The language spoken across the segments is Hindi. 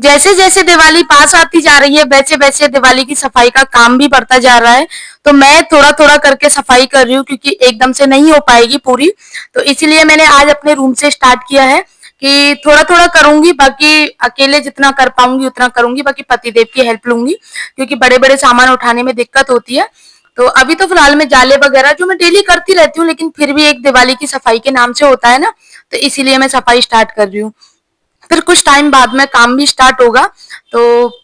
जैसे जैसे दिवाली पास आती जा रही है वैसे वैसे दिवाली की सफाई का काम भी बढ़ता जा रहा है। तो मैं थोड़ा थोड़ा करके सफाई कर रही हूँ क्योंकि एकदम से नहीं हो पाएगी पूरी। तो इसीलिए मैंने आज अपने रूम से स्टार्ट किया है कि थोड़ा थोड़ा करूंगी, बाकी अकेले जितना कर पाऊंगी उतना करूंगी, बाकी पतिदेव की हेल्प लूंगी क्योंकि बड़े बड़े सामान उठाने में दिक्कत होती है। तो अभी तो फिलहाल मैं जाले वगैरह जो मैं डेली करती रहती हूँ, लेकिन फिर भी एक दिवाली की सफाई के नाम से होता है ना, तो इसीलिए मैं सफाई स्टार्ट कर रही हूँ। फिर कुछ टाइम बाद में काम भी स्टार्ट होगा। तो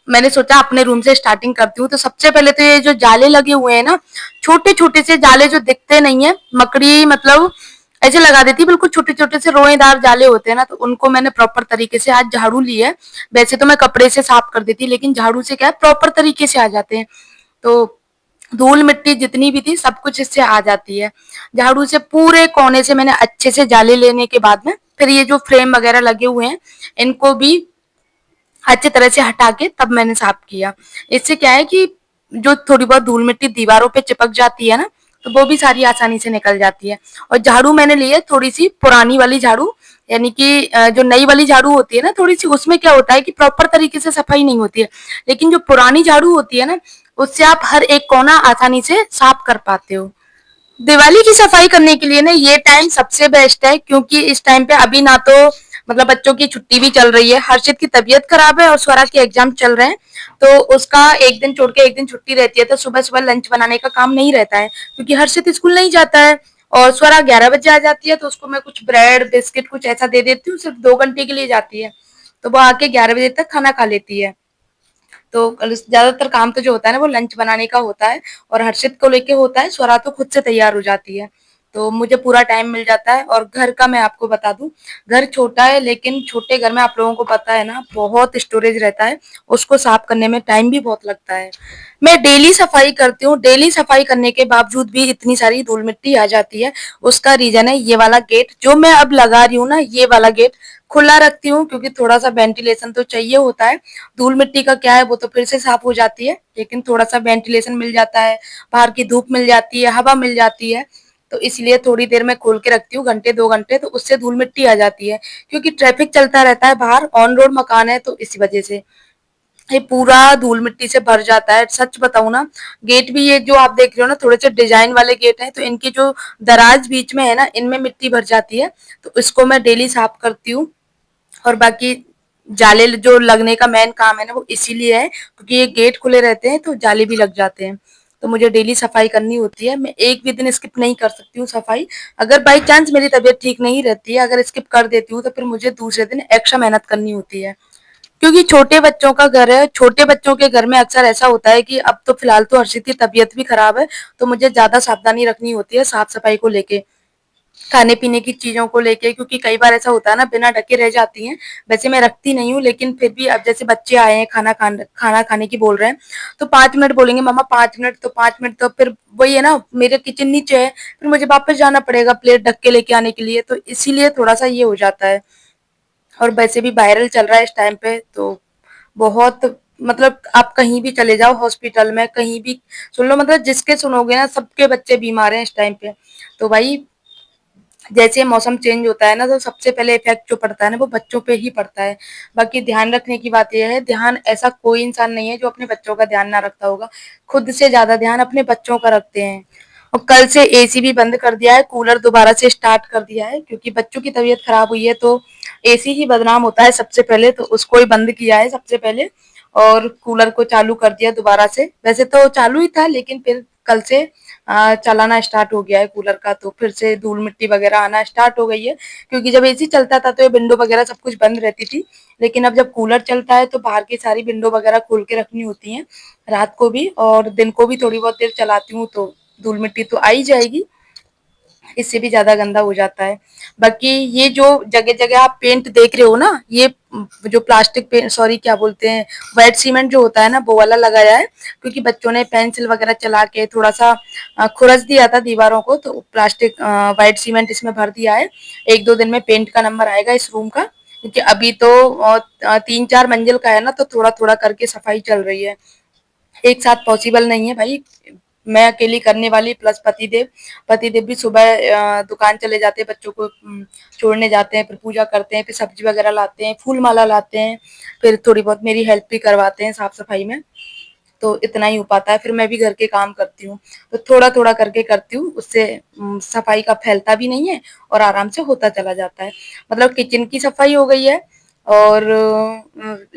मैंने सोचा अपने रूम से स्टार्टिंग करती हूँ। तो सबसे पहले तो ये जो जाले लगे हुए हैं ना, छोटे छोटे से जाले जो दिखते नहीं है, मकड़ी मतलब ऐसे लगा देती है, बिल्कुल छोटे छोटे से रोएदार जाले होते हैं ना, तो उनको मैंने प्रॉपर तरीके से आज झाड़ू ली है। वैसे तो मैं कपड़े से साफ कर देती, लेकिन झाड़ू से क्या है प्रॉपर तरीके से आ जाते हैं। तो धूल मिट्टी जितनी भी थी सब कुछ इससे आ जाती है। झाड़ू से पूरे कोने से मैंने अच्छे से जाले लेने के बाद में फिर ये जो फ्रेम वगैरह लगे हुए हैं इनको भी अच्छी तरह से हटा के तब मैंने साफ किया। इससे क्या है कि जो थोड़ी बहुत धूल मिट्टी दीवारों पे चिपक जाती है ना, तो वो भी सारी आसानी से निकल जाती है। और झाड़ू मैंने ली है थोड़ी सी पुरानी वाली झाड़ू, यानी कि जो नई वाली झाड़ू होती है ना थोड़ी सी, उसमें क्या होता है कि प्रॉपर तरीके से सफाई नहीं होती है। लेकिन जो पुरानी झाड़ू होती है ना, उससे आप हर एक कोना आसानी से साफ कर पाते हो। दिवाली की सफाई करने के लिए ना ये टाइम सबसे बेस्ट है, क्योंकि इस टाइम पे अभी ना तो मतलब बच्चों की छुट्टी भी चल रही है, हर्षित की तबीयत खराब है और स्वरा के एग्जाम चल रहे हैं। तो उसका एक दिन छोड़ के एक दिन छुट्टी रहती है, तो सुबह सुबह लंच बनाने का काम नहीं रहता है क्योंकि हर्षित स्कूल नहीं जाता है। और स्वरा 11 बजे आ जाती है, तो उसको मैं कुछ ब्रेड बिस्किट कुछ ऐसा दे देती हूँ, सिर्फ 2 घंटे के लिए जाती है। तो वो आके 11 बजे तक खाना खा लेती है। तो ज्यादातर काम तो जो होता है ना वो लंच बनाने का होता है, और हर्षित को लेके होता है। स्वरा तो खुद से तैयार हो जाती है, तो मुझे पूरा टाइम मिल जाता है। और घर का मैं आपको बता दूं, घर छोटा है लेकिन छोटे घर में आप लोगों को पता है ना बहुत स्टोरेज रहता है, उसको साफ करने में टाइम भी बहुत लगता है। मैं डेली सफाई करती हूँ, डेली सफाई करने के बावजूद भी इतनी सारी धूल मिट्टी आ जाती है। उसका रीजन है ये वाला गेट जो मैं अब लगा रही हूँ ना, ये वाला गेट खुला रखती हूँ क्योंकि थोड़ा सा वेंटिलेशन तो चाहिए होता है। धूल मिट्टी का क्या है वो तो फिर से साफ हो जाती है, लेकिन थोड़ा सा वेंटिलेशन मिल जाता है, बाहर की धूप मिल जाती है, हवा मिल जाती है। तो इसलिए थोड़ी देर में खोल के रखती हूँ, घंटे 2 घंटे, तो उससे धूल मिट्टी आ जाती है। क्योंकि ट्रैफिक चलता रहता है बाहर, ऑन रोड मकान है, तो इसी वजह से ये पूरा धूल मिट्टी से भर जाता है। सच बताऊं ना, गेट भी ये जो आप देख रहे हो ना थोड़े से डिजाइन वाले गेट हैं, तो इनकी जो दराज बीच में है ना इनमें मिट्टी भर जाती है। तो इसको मैं डेली साफ करती हूँ। और बाकी जाले जो लगने का मेन काम है ना वो इसीलिए है क्योंकि ये गेट खुले रहते हैं तो जाले भी लग जाते हैं। तो मुझे डेली सफाई करनी होती है, मैं एक भी दिन स्किप नहीं कर सकती हूँ सफाई। अगर बाई चांस मेरी तबीयत ठीक नहीं रहती है, अगर स्किप कर देती हूँ तो फिर मुझे दूसरे दिन एक्स्ट्रा मेहनत करनी होती है। क्योंकि छोटे बच्चों का घर है, छोटे बच्चों के घर में अक्सर ऐसा होता है कि अब तो फिलहाल तो हर्षित की तबीयत भी खराब है, तो मुझे ज्यादा सावधानी रखनी होती है साफ सफाई को लेके, खाने पीने की चीजों को लेके, क्योंकि कई बार ऐसा होता है ना बिना ढके रह जाती हैं। वैसे मैं रखती नहीं हूँ, लेकिन फिर भी अब जैसे बच्चे आए हैं खाना खाने की बोल रहे हैं, तो 5 मिनट बोलेंगे मम्मा 5 मिनट, तो 5 मिनट तो फिर वही है ना, मेरे किचन नीचे है, फिर मुझे वापस जाना पड़ेगा प्लेट ढक के लेके आने के लिए, तो इसीलिए थोड़ा सा ये हो जाता है। और वैसे भी वायरल चल रहा है इस टाइम पे, तो बहुत मतलब आप कहीं भी चले जाओ हॉस्पिटल में कहीं भी सुन लो, मतलब जिसके सुनोगे ना सबके बच्चे बीमार हैं इस टाइम पे। तो भाई जैसे मौसम चेंज होता है ना, तो सबसे पहले इफेक्ट जो पड़ता है ना वो बच्चों पे ही पड़ता है। बाकी ध्यान रखने की बात यह है, ध्यान ऐसा कोई इंसान नहीं है जो अपने बच्चों का ध्यान ना रखता होगा। खुद से ज्यादा ध्यान अपने बच्चों का रखते हैं। और कल से एसी भी बंद कर दिया है, कूलर दोबारा से स्टार्ट कर दिया है, क्योंकि बच्चों की तबीयत खराब हुई है तो एसी ही बदनाम होता है सबसे पहले, तो उसको ही बंद किया है सबसे पहले। और कूलर को चालू कर दिया दोबारा से, वैसे तो चालू ही था लेकिन फिर कल से चलाना स्टार्ट हो गया है कूलर का, तो फिर से धूल मिट्टी वगैरह आना स्टार्ट हो गई है। क्योंकि जब एसी चलता था तो ये विंडो वगैरह सब कुछ बंद रहती थी, लेकिन अब जब कूलर चलता है तो बाहर की सारी विंडो वगैरह खोल के रखनी होती हैं, रात को भी और दिन को भी थोड़ी बहुत देर चलाती हूँ, तो धूल मिट्टी तो आ ही जाएगी, इससे भी ज्यादा गंदा हो जाता है। बाकी ये जो जगह जगह आप पेंट देख रहे हो ना, ये जो प्लास्टिक पेंट, सॉरी क्या बोलते हैं, व्हाइट सीमेंट जो होता है ना वो वाला लगाया है, क्योंकि बच्चों ने पेंसिल वगैरह चला के थोड़ा सा खुरच दिया था दीवारों को, तो प्लास्टिक व्हाइट सीमेंट इसमें भर दिया है। 1-2 दिन में पेंट का नंबर आएगा इस रूम का, क्योंकि अभी तो 3-4 मंजिल का है ना, तो थोड़ा थोड़ा करके सफाई चल रही है, एक साथ पॉसिबल नहीं है भाई। मैं अकेली करने वाली प्लस पतिदेव भी सुबह दुकान चले जाते हैं, बच्चों को छोड़ने जाते हैं, फिर पूजा करते हैं, फिर सब्जी वगैरह लाते हैं, फूल माला लाते हैं, फिर थोड़ी बहुत मेरी हेल्प भी करवाते हैं साफ सफाई में। तो इतना ही हो पाता है। फिर मैं भी घर के काम करती हूँ, तो थोड़ा थोड़ा करके करती हूँ, उससे सफाई का फैलता भी नहीं है और आराम से होता चला जाता है। मतलब किचन की सफाई हो गई है, और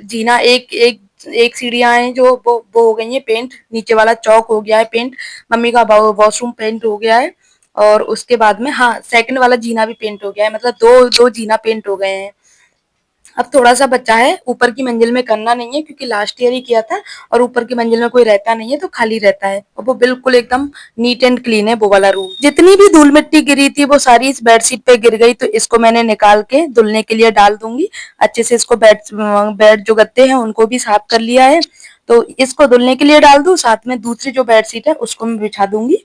जीना एक एक एक सीढ़ियां हैं जो वो हो गई है पेंट, नीचे वाला चौक हो गया है पेंट, मम्मी का वॉशरूम पेंट हो गया है, और उसके बाद में हाँ सेकंड वाला जीना भी पेंट हो गया है, मतलब दो दो जीना पेंट हो गए हैं। अब थोड़ा-सा बचा है, ऊपर की मंजिल में करना नहीं है क्योंकि लास्ट ईयर ही किया था, और ऊपर की मंजिल में कोई रहता नहीं है तो खाली रहता है, और वो बिल्कुल एकदम नीट एंड क्लीन है वो वाला रूम। जितनी भी धूल मिट्टी गिरी थी वो सारी इस बेडशीट पे गिर गई, तो इसको मैंने निकाल के धुलने के लिए डाल दूंगी। अच्छे से इसको बेड जो गद्दे हैं उनको भी साफ कर लिया है, तो इसको धुलने के लिए डाल दूं, साथ में दूसरी जो बेडशीट है उसको मैं बिछा दूंगी।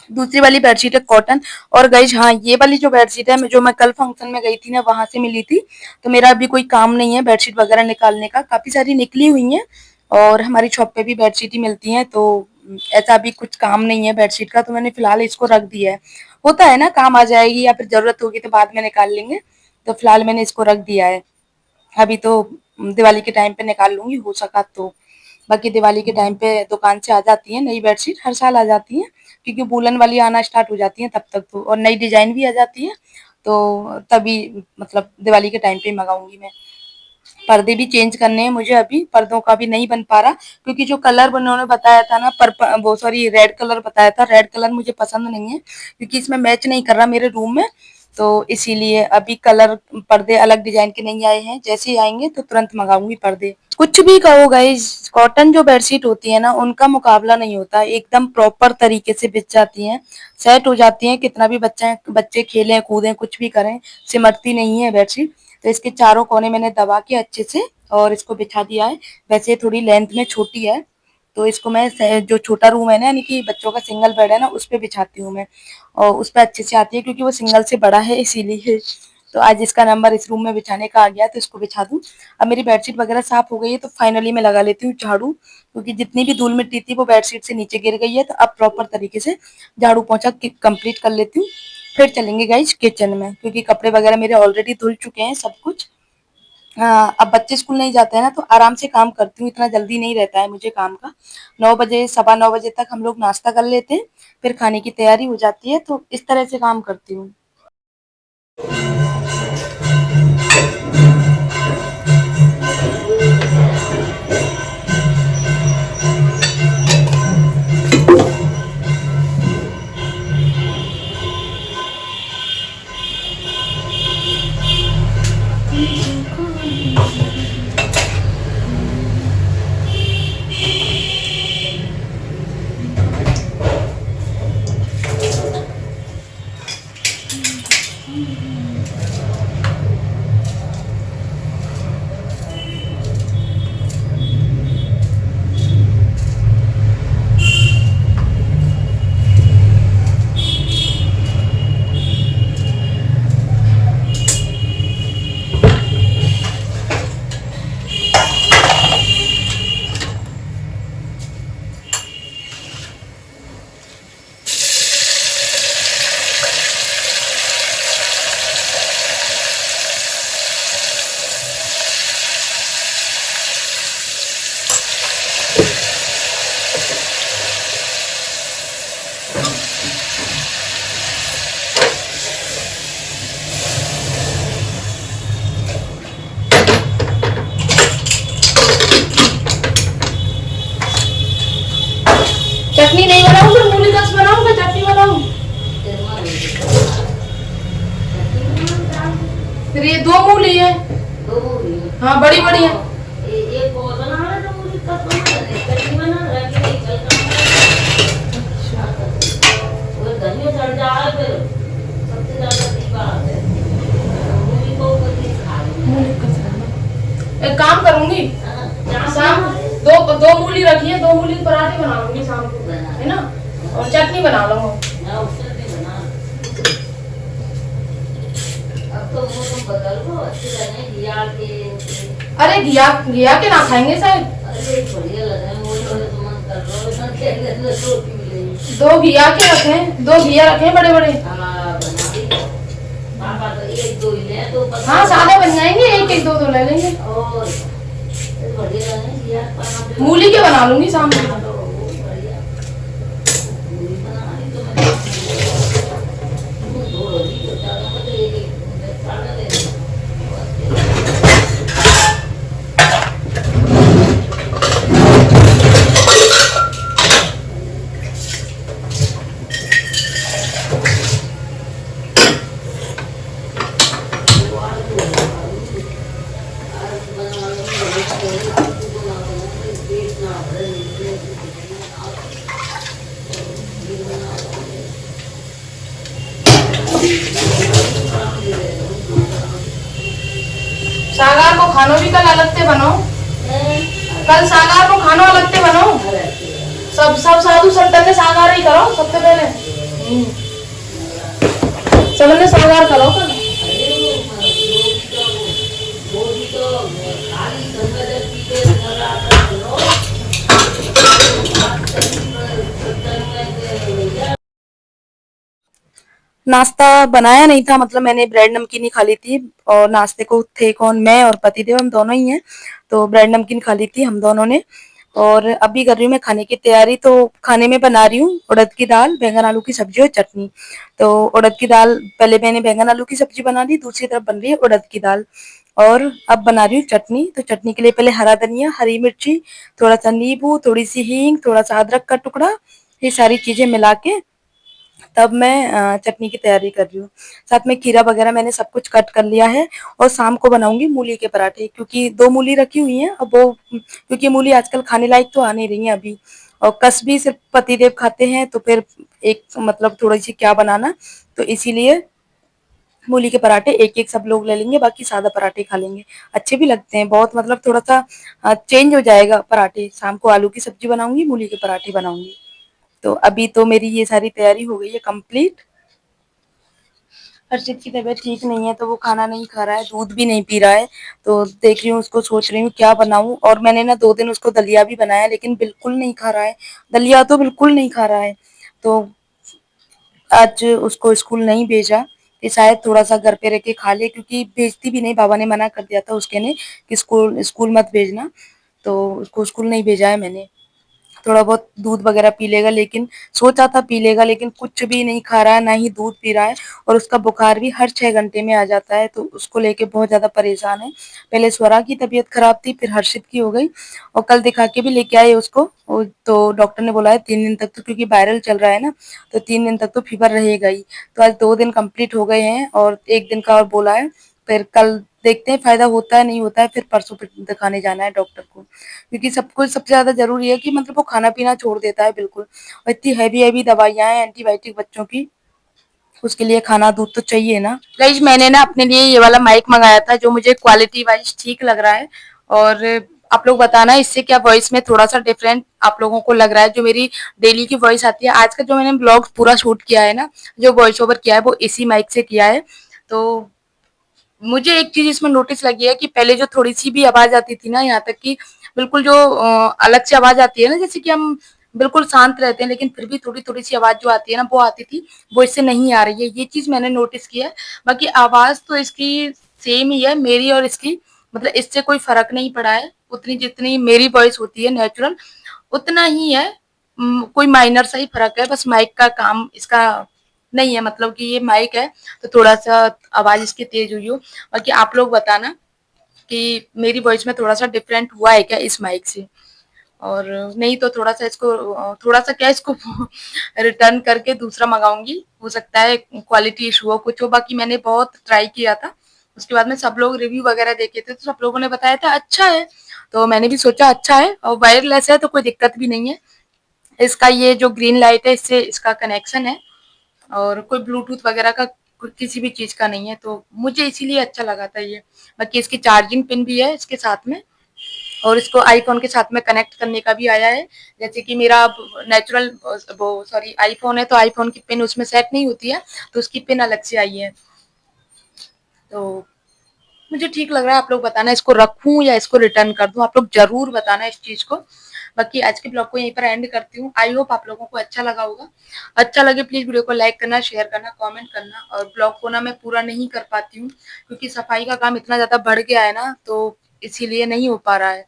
दूसरी वाली बेडशीट है कॉटन। और गाइज हाँ, ये वाली जो बेडशीट है जो मैं कल फंक्शन में गई थी ना वहां से मिली थी, तो मेरा अभी कोई काम नहीं है बेडशीट वगैरह निकालने का, काफी सारी निकली हुई हैं, और हमारी शॉप पे भी बेडशीट ही मिलती हैं, तो ऐसा अभी कुछ काम नहीं है बेडशीट का, तो मैंने फिलहाल इसको रख दिया है। होता है ना काम आ जाएगी या फिर जरूरत होगी तो बाद में निकाल लेंगे, तो फिलहाल मैंने इसको रख दिया है। अभी तो दिवाली के टाइम पे निकाल लूंगी हो सका तो। बाकी दिवाली के टाइम पे दुकान से आ जाती है नई बेडशीट, हर साल आ जाती है, क्योंकि वूलन वाली आना स्टार्ट हो जाती है तब तक तो, और नई डिजाइन भी आ जाती है, तो तभी मतलब दिवाली के टाइम पे मंगाऊंगी मैं। पर्दे भी चेंज करने हैं मुझे, अभी पर्दों का भी नहीं बन पा रहा, क्योंकि जो कलर उन्होंने बताया था ना, पर्पल वो सॉरी रेड कलर बताया था, रेड कलर मुझे पसंद नहीं है क्योंकि इसमें मैच नहीं कर रहा मेरे रूम में, तो इसीलिए अभी कलर पर्दे अलग डिजाइन के नहीं आए हैं, जैसे ही आएंगे तो तुरंत मंगाऊंगी पर्दे। कुछ भी कहो गाइस, कॉटन जो बेडशीट होती है ना उनका मुकाबला नहीं होता, एकदम प्रॉपर तरीके से बिछ जाती हैं, सेट हो जाती हैं, कितना भी बच्चे बच्चे खेलें कूदें कुछ भी करें, सिमटती नहीं है बेडशीट। तो इसके चारों कोने मैंने दबा के अच्छे से और इसको बिछा दिया है। वैसे थोड़ी लेंथ में छोटी है, तो इसको मैं जो छोटा रूम है ना, यानी कि बच्चों का सिंगल बेड है ना, उस पे बिछाती हूँ मैं, और उस पे अच्छे से आती है क्योंकि वो सिंगल से बड़ा है इसीलिए। तो आज इसका नंबर इस रूम में बिछाने का आ गया, तो इसको बिछा दूं। अब मेरी बेडशीट वगैरह साफ हो गई है, तो फाइनली मैं लगा लेती हूँ झाड़ू, क्योंकि जितनी भी धूल मिट्टी थी वो बेडशीट से नीचे गिर गई है, तो अब प्रॉपर तरीके से झाड़ू पोंछा कंप्लीट कर लेती हूँ। फिर चलेंगे गाइज किचन में, क्योंकि कपड़े वगैरह मेरे ऑलरेडी धुल चुके हैं सब कुछ। हाँ, अब बच्चे स्कूल नहीं जाते हैं ना, तो आराम से काम करती हूँ, इतना जल्दी नहीं रहता है मुझे काम का। 9 बजे 9:15 बजे तक हम लोग नाश्ता कर लेते हैं, फिर खाने की तैयारी हो जाती है, तो इस तरह से काम करती हूँ। चटनी नहीं बनाऊं, फिर मूली रस बनाऊं, फिर चटनी बनाऊं, फिर ये दो मूली है, हाँ बड़ी बड़ी है। एक काम करूंगी, शाम दो दो मूली रखी है, दो मूली के पराठे बना लूंगी शाम को, है ना, और चटनी बना लूंगा। अरे घिया घिया के ना खाएंगे शायद। दो घिया के रखे, दो घिया रखे बड़े बड़े। हाँ सादे बन जाएंगे, एक एक दो दो ले लेंगे। मूली के बना लूंगी शाम को। सागार को खानो भी कल अलग से बनाओ, कल सागार को खानो अलग से बनाओ। सब सब साधु संतन ने सागार ही करो सबसे पहले। सबने सागार करो कल। नाश्ता बनाया नहीं था, मतलब मैंने ब्रेड नमकीन ही खा ली थी। और नाश्ते को थे कौन, मैं और पतिदेव, हम दोनों ही हैं। तो ब्रेड नमकीन खा ली थी हम दोनों ने। और अभी कर रही हूँ मैं खाने की तैयारी। तो खाने में बना रही हूँ उड़द की दाल, बैंगन आलू की सब्जी और चटनी। तो उड़द की दाल पहले मैंने बैंगन आलू की सब्जी बना ली, दूसरी तरफ बन रही है उड़द की दाल। और अब बना रही हूँ चटनी। तो चटनी के लिए पहले हरा धनिया, हरी मिर्ची, थोड़ा सा नींबू, थोड़ी सी हींग, थोड़ा सा अदरक का टुकड़ा, ये सारी चीजें मिला के तब मैं चटनी की तैयारी कर रही हूँ। साथ में खीरा वगैरह मैंने सब कुछ कट कर लिया है। और शाम को बनाऊंगी मूली के पराठे, क्योंकि 2 मूली रखी हुई हैं। अब वो क्योंकि मूली आजकल खाने लायक तो आ नहीं रही है अभी, और कस भी सिर्फ पतिदेव खाते हैं, तो फिर एक मतलब थोड़ी-सी क्या बनाना, तो इसीलिए मूली के पराठे एक-एक सब लोग ले लेंगे, बाकी सादा पराठे खा लेंगे। अच्छे भी लगते हैं बहुत, मतलब थोड़ा-सा चेंज हो जाएगा पराठे। शाम को आलू की सब्जी बनाऊंगी, मूली के पराठे बनाऊंगी। तो अभी तो मेरी ये सारी तैयारी हो गई है कंप्लीट। हर्षित की तबीयत ठीक नहीं है, तो वो खाना नहीं खा रहा है, दूध भी नहीं पी रहा है। तो देख रही हूँ, उसको सोच रही हूँ क्या बनाऊँ। और मैंने ना 2 दिन उसको दलिया भी बनाया, लेकिन बिल्कुल नहीं खा रहा है। दलिया तो बिल्कुल नहीं खा रहा है। तो आज उसको स्कूल नहीं भेजा कि शायद थोड़ा-सा घर पे रह के खा ले, क्योंकि भेजती भी नहीं, बाबा ने मना कर दिया था उसके ने कि स्कूल स्कूल मत भेजना। तो उसको स्कूल नहीं भेजा है मैंने। थोड़ा बहुत दूध वगैरह पी लेगा, लेकिन सोचा था पी लेगा, लेकिन कुछ भी नहीं खा रहा है, ना ही दूध पी रहा है। और उसका बुखार भी हर 6 घंटे में आ जाता है, तो उसको लेके बहुत ज़्यादा परेशान है। पहले स्वरा की तबीयत खराब थी, फिर हर्षित की हो गई। और कल दिखा के भी लेके आए उसको। तो डॉक्टर ने बोला है 3 दिन तक, तो क्योंकि वायरल चल रहा है ना, तो 3 दिन तक तो फीवर रहेगा ही। तो आज 2 दिन कंप्लीट हो गए हैं, और 1 दिन का और बोला है। फिर कल देखते हैं फायदा होता है नहीं होता है, फिर परसों फिर दिखाने जाना है डॉक्टर को। क्योंकि सबको सबसे ज़्यादा ज़रूरी है कि मतलब वो खाना-पीना छोड़ देता है बिल्कुल। और इतनी हेवी-हेवी दवाइयाँ हैं एंटीबायोटिक बच्चों की, उसके लिए खाना दूध तो चाहिए ना। गाइस मैंने ना अपने लिए ये वाला माइक मंगाया था, जो मुझे क्वालिटी वाइज ठीक लग रहा है। और आप लोग बताना इससे क्या वॉइस में थोड़ा सा डिफरेंट आप लोगों को लग रहा है। जो मेरी डेली की वॉइस आती है, आज का जो मैंने ब्लॉग पूरा शूट किया है ना, जो वॉइस ओवर किया है, वो इसी माइक से किया है। तो मुझे एक चीज इसमें नोटिस लगी है कि पहले जो थोड़ी सी भी आवाज आती थी ना, यहाँ तक कि बिल्कुल जो अलग से आवाज आती है ना, जैसे कि हम बिल्कुल शांत रहते हैं, लेकिन फिर भी थोड़ी थोड़ी सी आवाज जो आती है ना, वो आती थी, वो इससे नहीं आ रही है। ये चीज मैंने नोटिस किया है। बाकी आवाज तो इसकी सेम ही है, मेरी और इसकी, मतलब इससे कोई फर्क नहीं पड़ा है। उतनी जितनी मेरी वॉइस होती है नेचुरल, उतना ही है। कोई माइनर सा ही फर्क है, बस माइक का काम इसका नहीं है, मतलब कि ये माइक है तो थोड़ा सा आवाज इसकी तेज हुई हो। बाकी आप लोग बताना कि मेरी वॉइस में थोड़ा सा डिफरेंट हुआ है क्या इस माइक से। और नहीं तो थोड़ा सा इसको थोड़ा सा क्या इसको रिटर्न करके दूसरा मंगाऊंगी। हो सकता है क्वालिटी इशू हो, कुछ हो। बाकी मैंने बहुत ट्राई किया था, उसके बाद में सब लोग रिव्यू वगैरह देखे थे, तो सब लोगों ने बताया था अच्छा है। तो मैंने भी सोचा अच्छा है, और वायरलेस है तो कोई दिक्कत भी नहीं है। इसका ये जो ग्रीन लाइट है, इससे इसका कनेक्शन है, और कोई ब्लूटूथ वगैरह का किसी भी चीज का नहीं है, तो मुझे इसीलिए अच्छा लगा था ये। बाकी इसकी चार्जिंग पिन भी है इसके साथ में, और इसको आईफोन के साथ में कनेक्ट करने का भी आया है। जैसे कि मेरा नेचुरल वो सॉरी आईफोन है, तो आईफोन की पिन उसमें सेट नहीं होती है, तो उसकी पिन अलग से आई है। तो मुझे ठीक लग रहा है। आप लोग बताना इसको रखूं या इसको रिटर्न कर दूं, आप लोग जरूर बताना इस चीज को। बाकी आज के ब्लॉग को यहीं पर एंड करती हूँ। आई होप आप लोगों को अच्छा लगा होगा। अच्छा लगे प्लीज वीडियो को लाइक करना, शेयर करना, कमेंट करना। और ब्लॉग को ना मैं पूरा नहीं कर पाती हूँ क्योंकि सफाई का काम इतना ज्यादा बढ़ गया है ना, तो इसीलिए नहीं हो पा रहा है।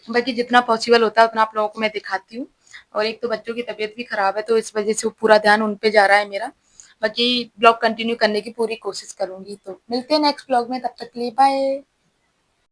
बाकी जितना पॉसिबल होता है उतना आप लोगों को मैं दिखाती हूँ। और एक तो बच्चों की तबीयत भी खराब है, तो इस वजह से पूरा ध्यान उन पे जा रहा है मेरा। बाकी ब्लॉग कंटिन्यू करने की पूरी कोशिश करूंगी। तो मिलते हैं नेक्स्ट ब्लॉग में, तब तक के लिए बाय।